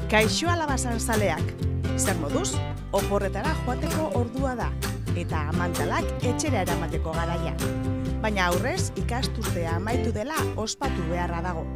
Kaixo Alabazan zaleak, zer moduz, oporretara joateko ordua da, eta amantalak etxera eramateko garaia. Baina aurrez, ikasturtea amaitu dela ospatu beharra dago.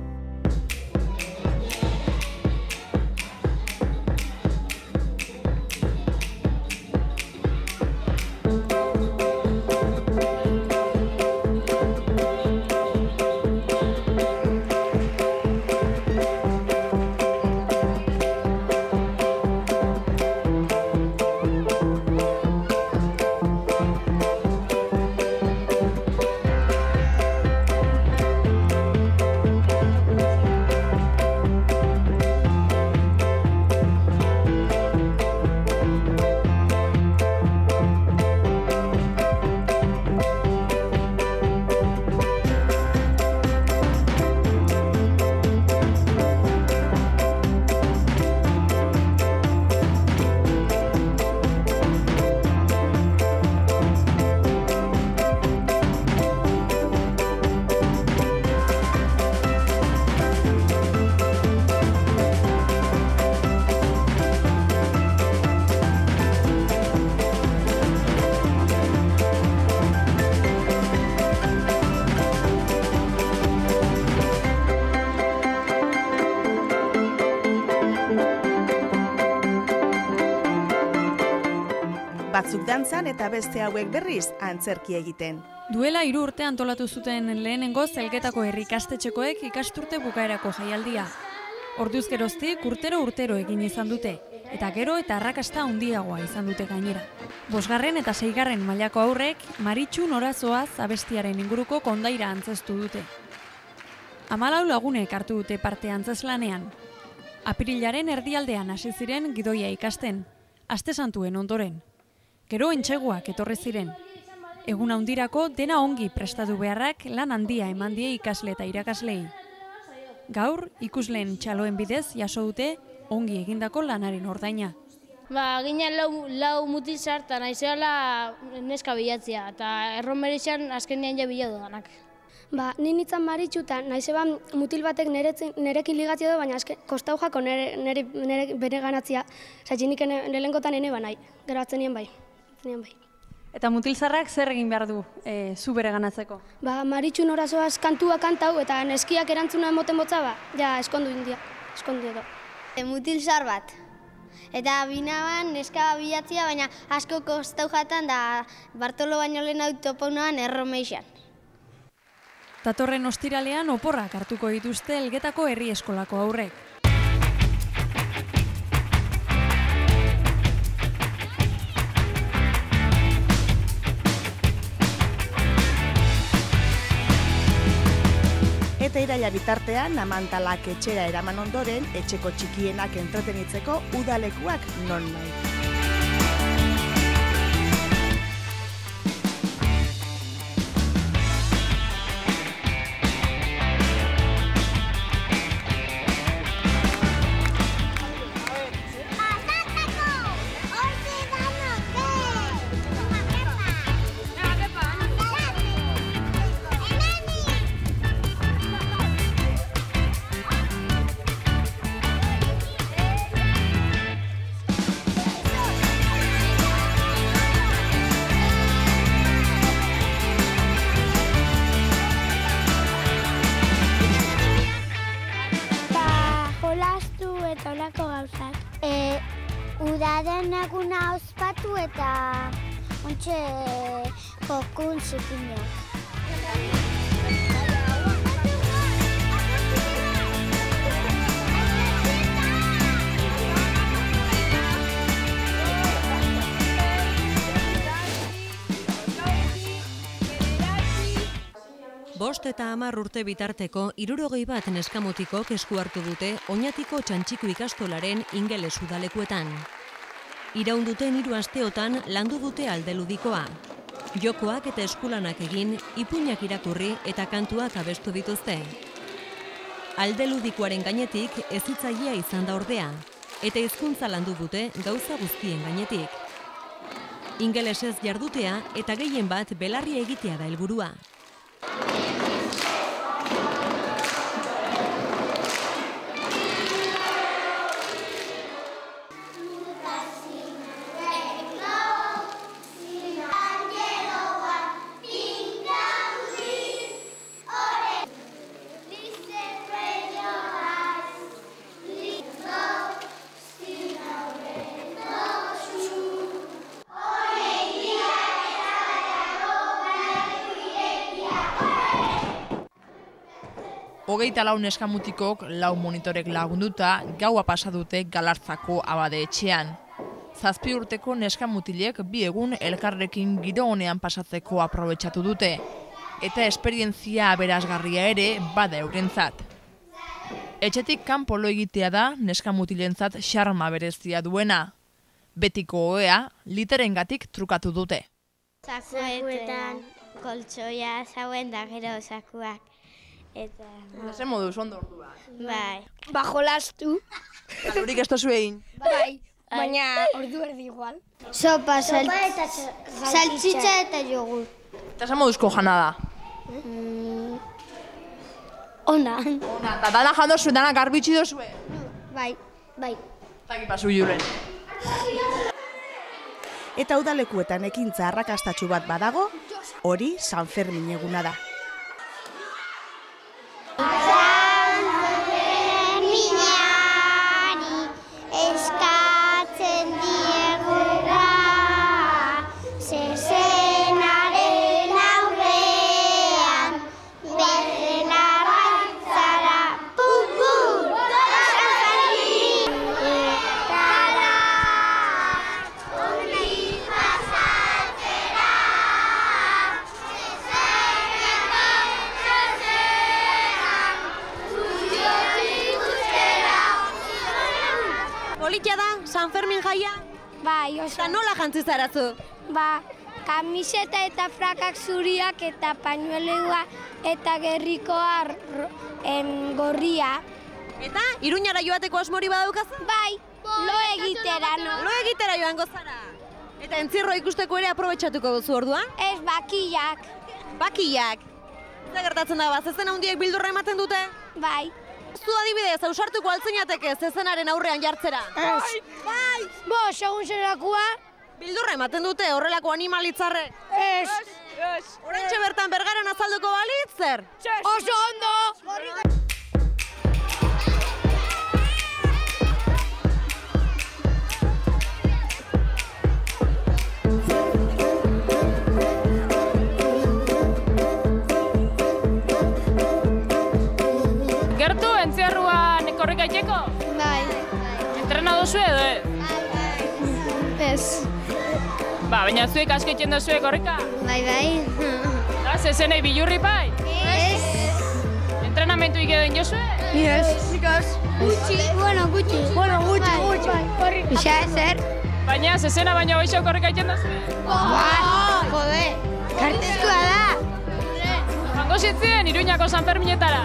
Batzuk dantzan eta beste hauek berriz antzerki egiten. Duela 3 urte antolatu zuten lehenengo Zelgetako herri ikastetxekoek ikasturte bukaerako jaialdia. Orduz geroztik urtero egin izan dute, eta gero eta arrakasta handiagoa izan dute gainera. 5. eta 6. mailako aurrek Maritxu Norazoaz abestiaren inguruko kondaira antzeztu dute. 14 lagunek hartu dute parte antzeslanean. Apirilaren erdialdean hasi ziren gidoia ikasten, aste santuen ondoren. Gero entseguak etorri ziren. Egun handirako dena ongi prestatu beharrak lan handia eman die ikasle eta irakaslei. Gaur, ikusleen txaloen bidez jaso dute ongi egindako lanaren ordaina. Ginen lau mutil sartan, naizela neska bilatzea, eta erromerixan azkenean ja bilatu danak. Ni nintzen Maritxu eta naizeba mutil batek nerekin ligatzea du, baina kostau jako nere bere ganatzea, zaitxinik lehenkotan ene banai, gero atzen nien bai. Eta mutilzarrak zer egin behar du zu bere ganatzeko? Maritxu Norazoaz kantua kantau eta neskiak erantzuna emoten botza ja eskondu india, eskondu edo. Mutilzar bat. Eta binaban neska bilatzea, baina asko kostau jatan da Bartolo baino lehen hau topaunoan erromeixan. Datorren ostiralean oporrak hartuko dituzte Elgetako herri eskolako aurrek. Eta iraila bitartean, amantalak etxera eraman ondoren, etxeko txikienak entretenitzeko udalekuak non nahi. Olako gauzak. Udaren eguna ospatu eta ontxe jokun zikinak. Bost eta 10 urte bitarteko 61 neskamotikok esku hartu dute Oñatiko Txantxiku ikastolaren ingeles udalekuetan. Iraunduten 3 asteotan landu dute aldeludikoa. Jokoak eta eskulanak egin, ipuinak irakurri eta kantuak abestu dituzte. Aldeludikoaren gainetik ezitzailea izan da ordea, eta hizkuntza landu dute gauza guztien gainetik. Ingelesez jardutea eta gehien bat belarri egitea da helburua. 24 neskamutikok 4 monitorek lagunduta gaua pasa dute Galartzako abade etxean. 7 urteko neskamutilek 2 egun elkarrekin giro honean pasatzeko aprobetxatu dute, eta esperientzia aberasgarria ere bada eurentzat. Etxetik kanpo lo egitea da neskamutilentzat xarma berezia duena. Betiko ohea literengatik trukatu dute. Zakuetan koltsoia zauen da gero zakuak. Eta... Zer moduz ondo ordua? Bai. Bajolastu. Kalurik ez tozu egin? Bai, baina ordu erdi igual. Sopa, saltxitxa eta jogur. Eta zer moduzko jana da? Ona. Eta dana jando zuen, dana garbitxi dozue? Bai. Zaki pasu juren. Eta udalekuetan ekintza arrakastatsu bat badago, hori San Fermin eguna da. Eskatzen diegura, zezenaren aurrean, berren arrantzara, pum-pum! Etara, hori pasatzera, Politia da, San Fermin jaia? Bai, Eta nola jantzi zarazu? Ba, kamiseta eta frakak zuriak eta pañuelua eta gerrikoa gorria. Eta, Iruñara joateko asmori badaukazu? Bai, lo egitera, no? Lo egitera joango zara. Eta entzirro ikusteko ere aprobetxatuko duzu orduan? Ez bakillak. Bakillak. Zer gertatzen da, zezen handiek bildurra ematen dute? Bai. Zu adibidez, ausartuko altzeinateke zezenaren aurrean jartzera. Ez. Bai. Bo, segun zerakoa? Bildurra ematen dute horrelako animalitzarrek. Ez. Oraintxe bertan Bergaran azalduko balitz, zer? Oso ondo! Gertu, entzierruan korrika iteko? Bai. Entrena dozu edo, Ez. baina zuek asko itxen dozue korrika? Bai. Da, zezenei bilurri bai? Ez. Entrenamentu ikedoen jozue? Gutxi. Isa zer? Baina zezena baino goixo korrika itxen dozue? Jode. Kartezkoa da. Jango zitzien, Iruñako San Ferminetara.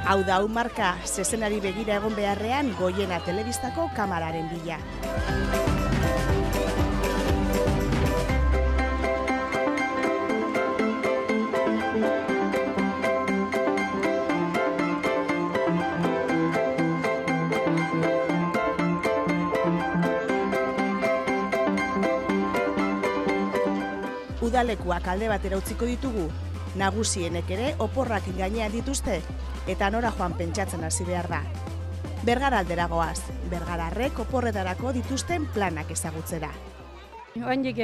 Hau da, marka zezenari begira egon beharrean Goiena telebistako kamararen bila. Udalekuak alde batera utziko ditugu, nagusienek ere oporrak gainean dituzte, eta nora joan pentsatzen hasi behar da. Bergara aldera goaz, bergararrek oporretarako dituzten planak ezagutzera. Oaindik,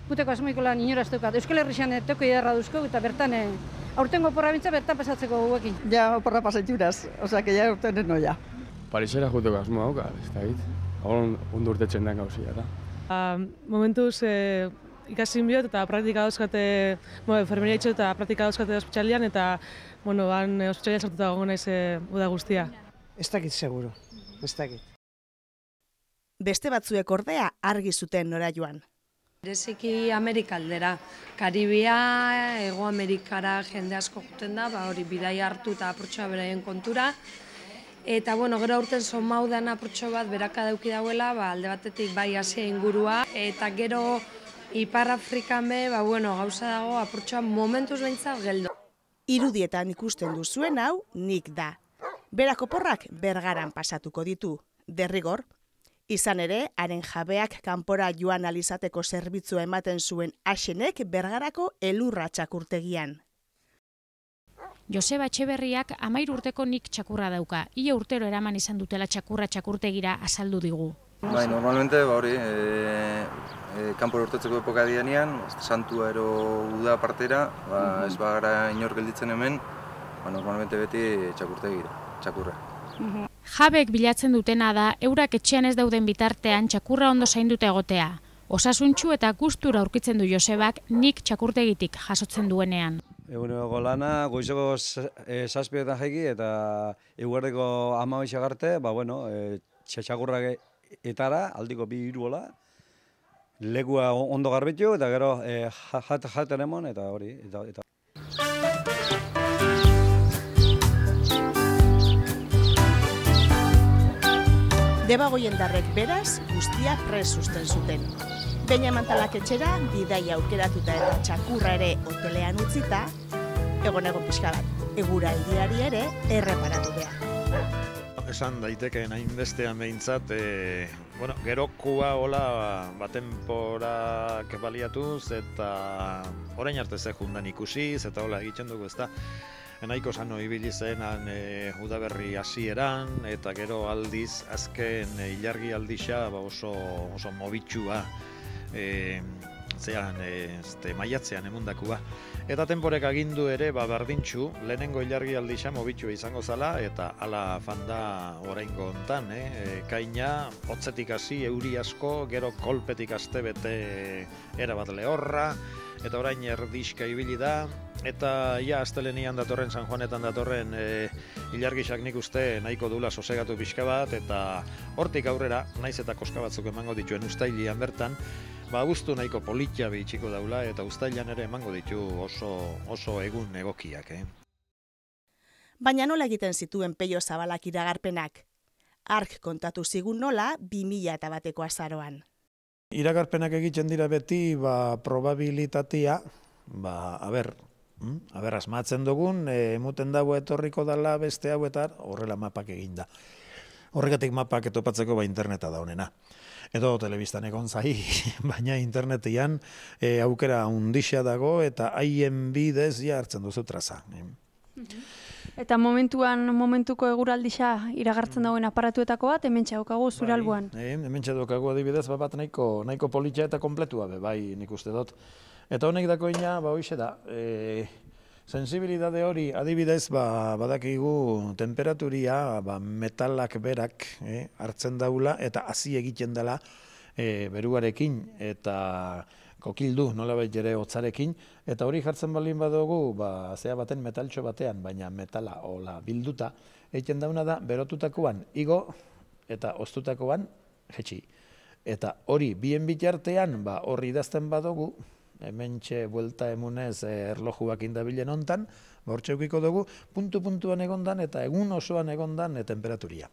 guteko asmoiko lan inoraz daukat. Euskal Herrixan toko ederra duzko eta bertan aurtengo oporra bintza bertan pasatzeko guekin. Ja, oporra pasatxuraz, osea, que ja urten noia. Parisera juteko asmoa dauka, ez da git. Hor ondo urtetzen den gauzia da. Momentuz ikasin biot eta praktika dauzkate, enfermeria itxo eta praktika dauzkate ospitalian eta, ospitalian sartuta gongo naiz uda guztia. Ez dakit seguro, ez dakit. Beste batzuek ordea argi zuten nora joan. Bereziki Amerika aldera, Karibia, Hego Amerikara jende asko juten da, hori bidai hartu eta apurtxoa beraien kontura. Eta, gero aurten somaudan apurtxo bat beraka dauki dauela, alde batetik bai Asia ingurua, eta gero Ipar Afrikan gauza dago apurtxoa momentuz behintzat geldo. Irudietan ikusten duzuen hau nik da. Berak oporrak Bergaran pasatuko ditu, derrigor. Izan ere, haren jabeak kanpora joan alizateko zerbitzua ematen zuen Axenek Bergarako elurra txakurtegian. Joseba Etxeberriak 13 urteko nik txakurra dauka. Ia urtero eraman izan dutela txakurra txakurtegira azaldu digu. Bai, normalmente, hori, kanpora urtetzeko epoka dianean, santua ero uda partera, ez bagara inor gelditzen hemen, normalmente beti txakurra. Jabek bilatzen dutena da, eurak etxean ez dauden bitartean txakurra ondo zainduta egotea. Osasuntsu eta gustura aurkitzen du Josebak nik txakurtegitik jasotzen duenean. Eguneko lana, goizeko 7:00 jaiki eta eguerdeko 12 arte, txakurrak etara, aldiko 2-3 hola, lekua ondo garbitu eta gero jaten emon eta hori. Debagoiendarrek beraz guztia prest uzten zuten. Beina Mantalak etxera, bidaia aukeratuta eta txakurra ere hotelean utzita, egon pixka bat, eguraldiari ere erreparatu behar. Esan daitekeen hainbestean behintzat, gerokua hola temporak baliatuz eta orain arte ze jundan ikusiz eta hola egiten dugu ezta. Nahiko sano ibili zenan udaberri hasieran eta gero aldiz azken ilargi aldixa oso mobitxua maiatzean emundakua. Eta temporek agindu ere bardintxu, lehenengo ilargi aldixa mobitxua izango zala eta ala fanda oraingo hontan, kaina hotzetik hasi euri asko, gero kolpetik aste bete erabat lehorra, eta orain erdixka ibili da, eta astelenian datorren, San Juanetan datorren ilargisak nik uste nahiko dula sosegatu pixka bat, eta hortik aurrera, naiz eta koska batzuk emango dituen uztailian bertan, abuztu nahiko politia behitxiko daula, eta uztailan ere emango ditu oso egun egokiak. Baina nola egiten zituen Peio Zabalak iragarpenak? Ark kontatu zigun nola 2001ko azaroan. Iragarpenak egiten dira beti, probabilitatea, asmatzen dugun, emuten dago etorriko dela beste hau eta horrela mapak eginda. Horregatik mapak etopatzeko interneta da honena. Edo telebistan egon zai, baina internetian aukera hundixa dago eta haien bidez hartzen duzu traza. Eta momentuko eguraldixa iragartzen dagoen aparatuetako bat, hementxe daukagu zure alboan. Hementxe daukagu adibidez, bat nahiko politxa eta kompletua bai nik uste dut. Eta honek dakoina, hoxe da, sensibilidade hori adibidez badakigu temperaturia metalak berak hartzen daula eta hazi egiten dela beruarekin eta kokildu nolabait ere hotzarekin, eta hori jartzen balin badugu zea baten metaltxo batean, baina metala hola bilduta, egiten dauna da berotutakoan igo eta oztutakoan jetxi. Eta hori bien bitartean horri idazten badugu, hementxe buelta emunez erlojuak indabilen hontan, hortxe eukiko dugu, puntuan egondan eta egun osoan egondan temperaturia.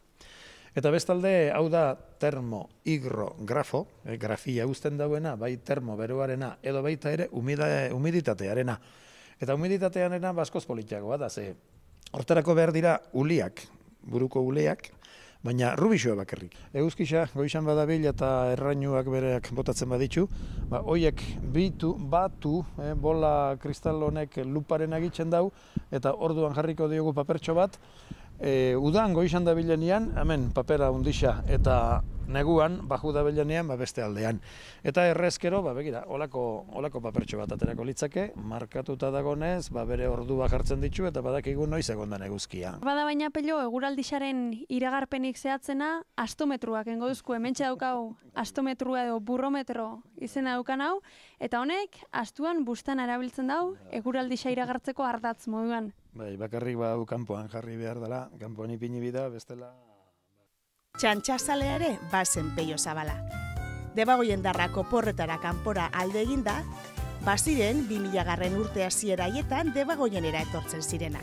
Eta bestalde, hau da termo-higrografo, grafia uzten dauena, bai termo beroarena, edo baita ere humiditatearena. Eta humiditatearena baskoz politiagoa da, hortarako behar dira uliak, buruko uleak, baina rubixoa bakarrik. Eguzkisa, goizan badabil eta errainuak bereak botatzen baditzu, hoiek batu, bola kristal honek luparen agitzen dau, eta orduan jarriko diogu papertxo bat, udan goizan da bilenean, hemen papera undixa eta neguan, baju da bilenean, beste aldean. Eta errezkero, begira, olako papertxo bat aterako litzake, markatuta dagonez, bere ordua jartzen ditu eta badakigu noiz egondan eguzkia. Bada baina Pello, eguraldixaren iragarpenik zehatzena, astometruak engo duzku, hementxe daukau, astometrua edo burrometro izena daukan hau, eta honek, astuan bustan erabiltzen dau, eguraldixa iragartzeko ardatz moduan. Bakarrik kanpoan jarri behar dela, kanpoan ipini bida, bestela... Txantxazalea ere bazen Peio Zabala. Debagoiendarrako porretara kanpora alde eginda, baziren 2000 urte hasiera haietan Debagoienera etortzen zirenak.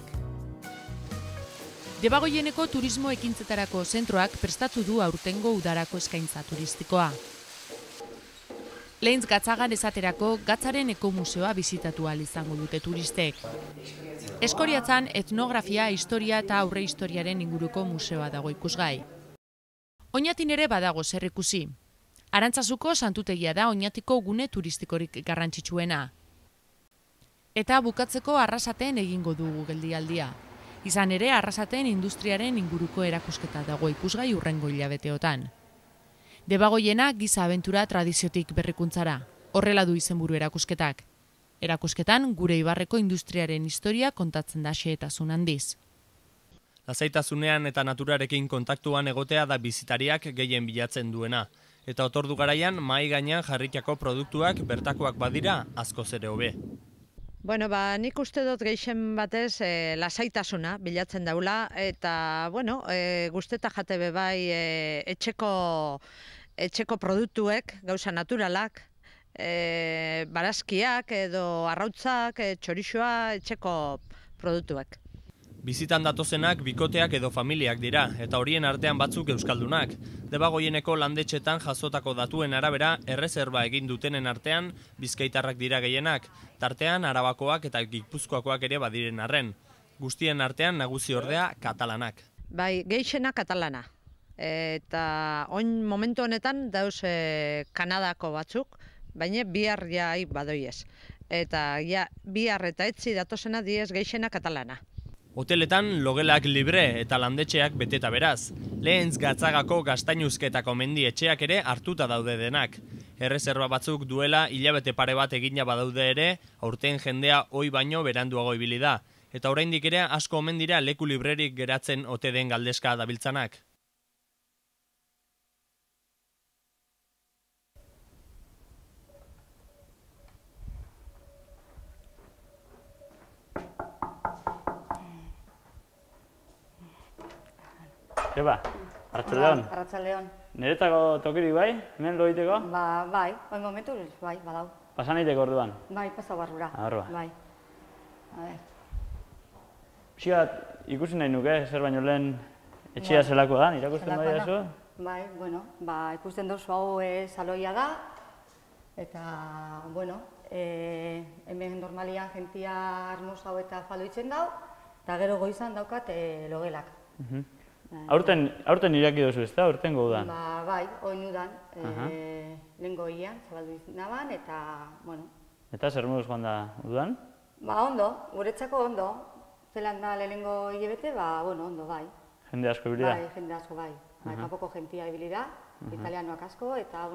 Debagoieneko turismo ekintzetarako zentroak prestatu du aurtengo udarako eskaintza turistikoa. Leintz Gatzagan esaterako Gatzaren Ekomuseoa bizitatu ahal izango dute turistek. Eskoriatzan etnografia, historia eta aurre historiaren inguruko museoa dago ikusgai. Oñatin ere badago zer ikusi. Arantzazuko santutegia da Oñatiko gune turistikorik garrantzitsuena. Eta bukatzeko Arrasaten egingo dugu geldialdia. Izan ere, Arrasaten industriaren inguruko erakusketa dago ikusgai hurrengo hilabeteotan. Debagoiena giza abentura tradiziotik berrikuntzara. Horrela du izenburu erakusketak. Erakusketan gure ibarreko industriaren historia kontatzen da xehetasun handiz. Lasaitasunean eta naturarekin kontaktuan egotea da bizitariak gehien bilatzen duena. Eta otordu garaian mahai gainean jarritako produktuak bertakoak badira askoz ere hobe. Bueno, nik uste dut gehien batez lasaitasuna bilatzen daula eta, guzteta jate bebai etxeko produktuek, gauza naturalak, barazkiak edo arrautzak, txorixoa, etxeko produktuak. Bizitan datozenak bikoteak edo familiak dira, eta horien artean batzuk euskaldunak. Debagoieneko landetxetan jasotako datuen arabera, erreserba egin dutenen artean bizkaitarrak dira gehienak, tartean Arabakoak eta Gipuzkoakoak ere badiren arren. Guztien artean nagusi ordea katalanak. Bai, gehiena katalana. Eta momentu honetan dauz Kanadako batzuk, baina bihar jai badoiez. Eta bihar eta etzi datozena diez gehiena katalana. Hoteletan logelak libre eta landetxeak beteta beraz. Lehentz Gatzagako Gaztainuzketako mendi etxeak ere hartuta daude denak. Erreserba batzuk duela hilabete pare bat egina badaude ere, aurten jendea ohi baino beranduago ibili da. Eta oraindik ere asko omen dira leku librerik geratzen ote den galdeska dabiltzanak. Eba, Arratsaldeon. Arratsaldeon. Niretako tokirik bai, hemen loiteko? Bai, oin momentu, bai, badau. Pasan egiteko orduan? Bai, pasa barrura. Arroa. Bai. A ver. Pixkat, ikusi nahi nuke, zer baino lehen etxea zelako da, irakusten bai azu? Bai, ikusten duzu hau saloia da, eta, hemen normalian jentia armosa eta faldoitzen dau, eta gero goizan daukat logelak. Aurten iraki duzu ez da, aurten udan? Bai, oin udan, lehen goian, zabaldu naban, eta, Eta zer moduz joan da udan? Ondo, guretzako ondo. Zelan da lehenengo hilabete, ondo, bai. Jende asko ibili da? Bai, jende asko, bai. Kapoko jentia ibili da, italianoak asko, eta,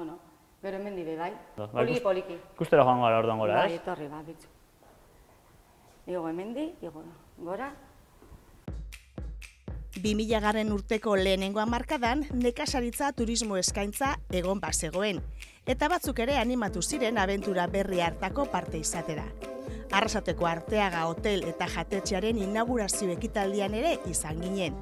gero hemen dire, bai. Poliki. Ikustera joan gara orduan gora, ez? Bai, etorri, bitzu. Igo hemendi, igo gora. 2000 urteko lehenengo hamarkadan nekazaritza turismo eskaintza egon bazegoen, eta batzuk ere animatu ziren abentura berri hartako parte izatera. Arrasateko Arteaga hotel eta jatetxearen inaugurazio ekitaldian ere izan ginen.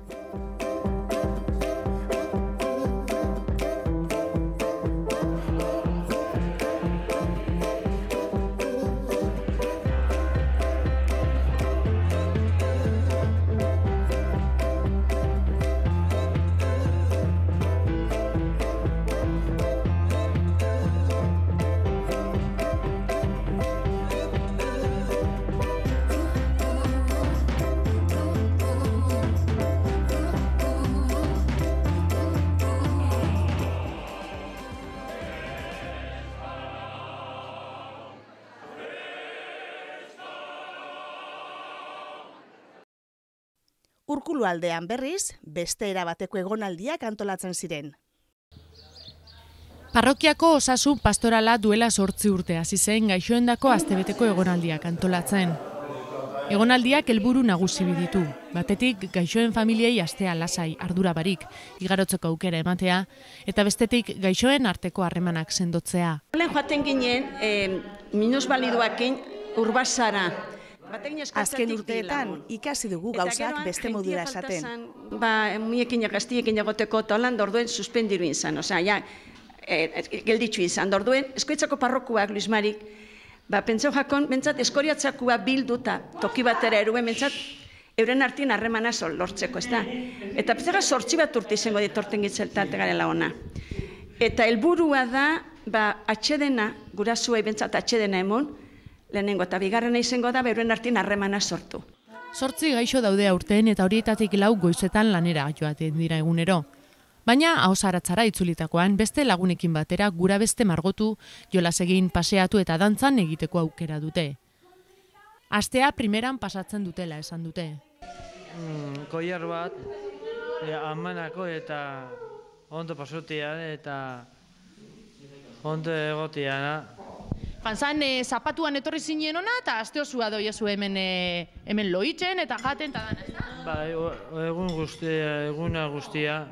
Urkulu aldean berriz, beste erabateko egonaldiak antolatzen ziren. Parrokiako osasun pastorala duela 8 urte hasi zen gaixoendako astebeteko egonaldiak antolatzen. Egonaldiak helburu nagusi ditu. Batetik gaixoen familiei astea lasai ardura barik, igarotzeko aukera ematea, eta bestetik gaixoen arteko harremanak sendotzea. Lehen joaten ginen, minusbaliduakin Urbasara. Azken urteetan ikasi dugu gauzak beste modura esaten. Muiekin gaztiekin egoteko tolan orduen suspendiru izan, gelditzu izan. Orduen, eskoitzako parrokuak, Luis Marik, pentsau jakon, bentsat eskoriatzakua bilduta toki batera eruen, bentsat euren artien harremana lortzeko, ez da? Eta pizega 8 bat urte izango ditorten gitzeltate garela ona. Eta helburua da, atxedena, gurasuei bentsat atxedena emon, lehenengo eta bigarrena izango da beuren artin harremana sortu. 8 gaixo daude aurten eta horietatik 4 goizetan lanera joaten dira egunero. Baina ahosaratzara itzulitakoan beste lagunekin batera gura beste margotu, jolas egin, paseatu eta dantzan egiteko aukera dute. Astea primeran pasatzen dutela esan dute. Koiar bat, amanako eta ondo pasotia eta ondo egotia. Jantzan, zapatuan etorri zinen ona eta aste osua doiezu hemen loitzen eta jaten eta dana, ez da? Bai, eguna guztia.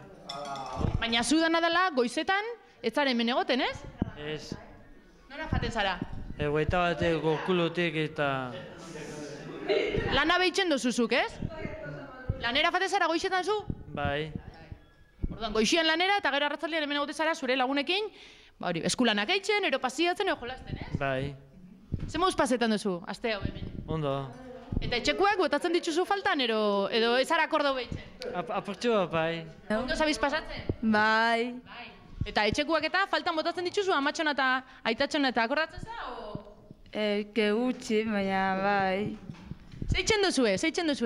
Baina zudana dela goizetan ez zara hemen egoten, ez? Ez. Nora jaten zara? Egoita bateko kulutik eta... Lana behitzen dozuzuk, ez? Lanera jaten zara goizetan zu? Bai. Orduan, goizian lanera eta gero arratzaldean hemen egote zara zure lagunekin, eskulanak eitzen, ero pasiatzen, ero jolasten, ez? Bai. Zer mauz pasetan duzu, aste hau hemen? Ondo. Eta etxekuak botatzen dituzu faltan, edo ez ara akordo behitzen? Aportua, bai. Ondo zabiz pasatzen? Bai. Eta etxekuak eta faltan botatzen dituzu amatxona eta aitatxona eta akordatzen za, Ke gutxi, baina bai. Zeitzen duzue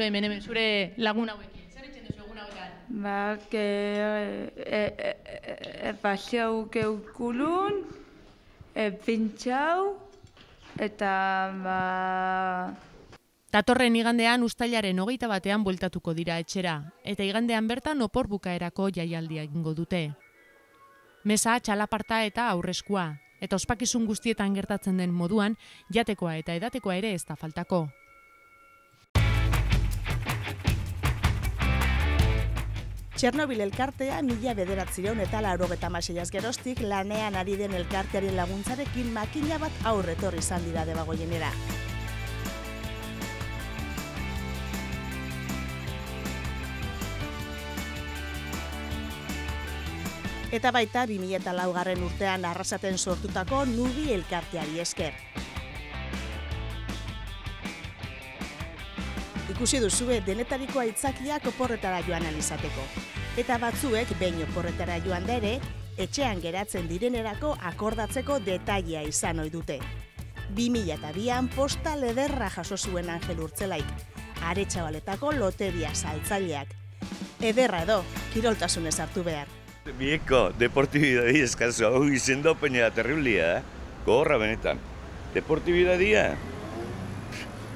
hemen zure lagun hauekin? Zer eitzen duzu egun hauetan? Paseau keukulun, pintxau, eta Datorren igandean uztailaren 21ean bueltatuko dira etxera, eta igandean bertan opor bukaerako jaialdia egingo dute. Mesa, txalaparta eta aurreskua, eta ospakizun guztietan gertatzen den moduan, jatekoa eta edatekoa ere ez da faltako. Txernobil elkartea 1996 geroztik lanean ari den elkartearen laguntzarekin makina bat aurretorri izan dira Debagoienera. Eta baita 2004 urtean Arrasaten sortutako Nubi elkarteari esker. Ikusi duzue denetariko aitzakiak oporretara joan alizateko. Eta batzuek behin oporretara joan da ere, etxean geratzen direnerako akordatzeko detailea izan ohi dute. 2002an postal ederra jaso zuen Angel Urtzelaik, Aretxabaletako loteria saltzaileak. Ederra edo, kiroltasunez hartu behar. Bieko, deportibidadi eskazu, hau izendopenia terriblia, gogorra benetan. Deportibidadia,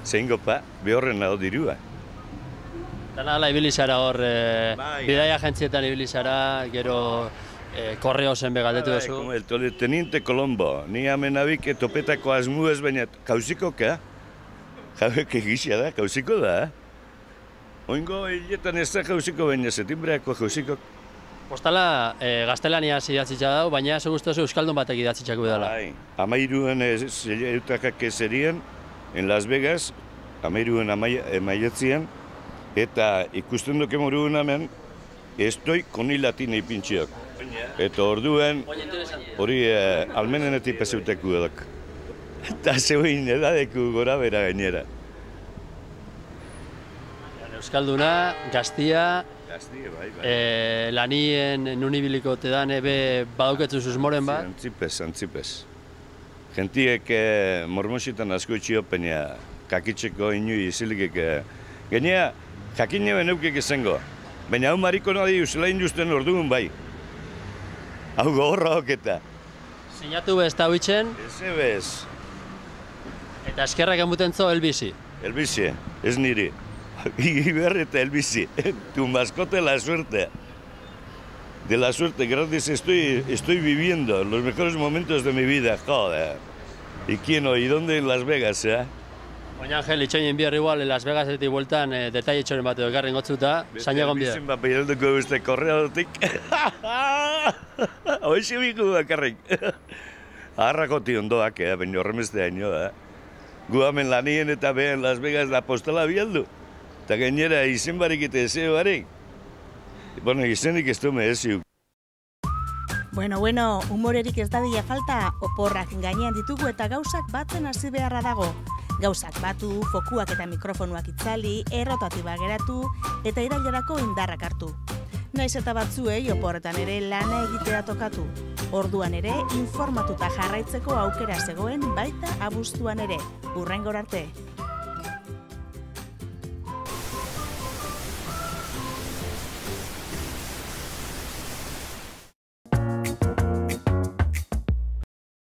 zein gopa, behorren nago dirua. Dana ala ibilizara hor, bidaia agentzietan ibilizara, gero korreo zen begaldetu duzu. El teniente Colombo, ni amenabik topetako asmu ez baina, kauzikoka? Jabek egizia da, kauziko da. Oingo hiletan ez da kauziko baina, setimbreako kauzikok. Postala gaztelania idatzitza dago, baina ze guztu euskaldun batek idatzitzako bedala. Bai, 13 eutakak zerien, en Las Vegas, 13 maiatzean, eta ikusten duke moruen hemen, estoi koni latinei pintxiok. Eta orduen, hori almenenetik peseuteku edok. Eta zeuen edadeku gora bera gainera. Euskalduna, gaztia, bai. Lanien nunibiliko tedan ebe baduketzu susmoren bat? Antzipez. Gentiek mormositan asko itxiopenia kakitzeko inui izilikek. Gainea, jakine beneukek izango. Baina hau mariko nadi usela induzten ordugun bai. Hau gogorra hoketa. Sinatu bez da huitzen? Ez ebez. Eta eskerrak enbuten zo elbizi? Elbizi, ez niri. Iber eta elbizi, tu mascota la suerte. De la suerte, gratis estoy viviendo los mejores momentos de mi vida, joder. ¿Y quién hoy? ¿Dónde? En Las Vegas, eh? Oina, Angel, itxoin bihar igual, en Las Vegasetik bueltan detalle etxoren bat edo ekarren gotzuta, sainagon bihar. Bizin bat peiralduko uste korreadotik. Hoxe biku bakarrik. Arrakoti ondoak, baina horremeste haino, Gu hemen lanien eta behen Las Vegas da postala bialdu. Eta gainera izen barik eta ezeo barik. Bueno, izenik ez dume eziuk. Bueno, humorerik ez dadila falta, oporrak gainean ditugu eta gauzak batzen hasi beharra dago. Gauzak batu, fokuak eta mikrofonuak itzali, errotatiba geratu eta irailerako indarrak hartu. Naiz eta batzuei oporretan ere lana egitea tokatu. Orduan ere informatuta jarraitzeko aukera zegoen baita abuztuan ere. Hurrengora arte.